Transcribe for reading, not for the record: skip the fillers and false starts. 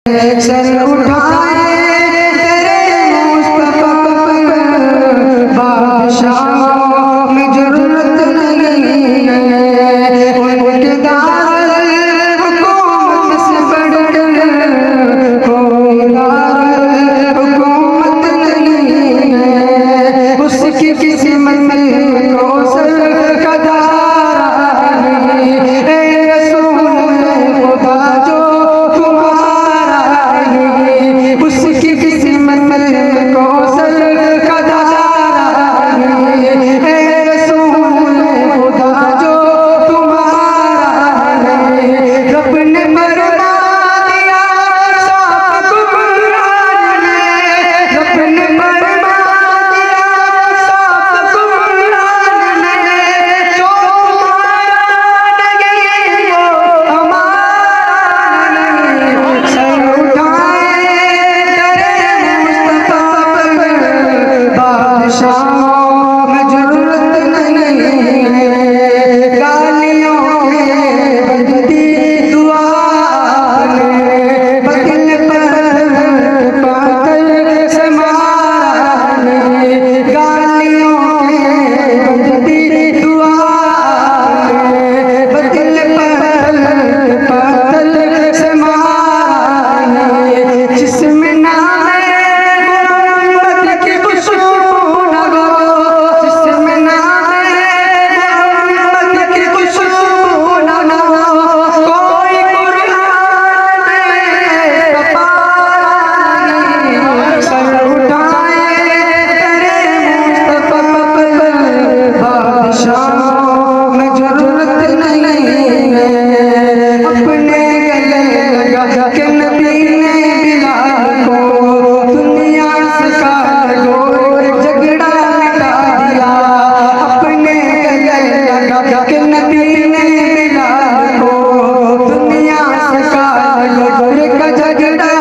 sir उठाए तेरे मुस्तफा पर बादशाह में जरूरत नहीं है उनके दार हुकूमत से बढ़कर कोई दार हुकूमत नहीं है उसकी किस्मत को सर का दारा नहीं ए रसूल खुदा जो उसकी किस्मत को सर का दारा नहीं है रसूल खुदा जो तुम्हारा नहीं रब ने मरना दिया साफ कुरान में रब ने मरना दिया साफ कुरान में जो तुम्हारा नहीं वो हमारा नहीं सर उठाए बादशाह में जरूरत नहीं है गालियों के बदती दुआ बदल पर पागल से मारने गालियों के बदती दुआ बदल पर पागल से मारने जिसमें नाम झगड़ा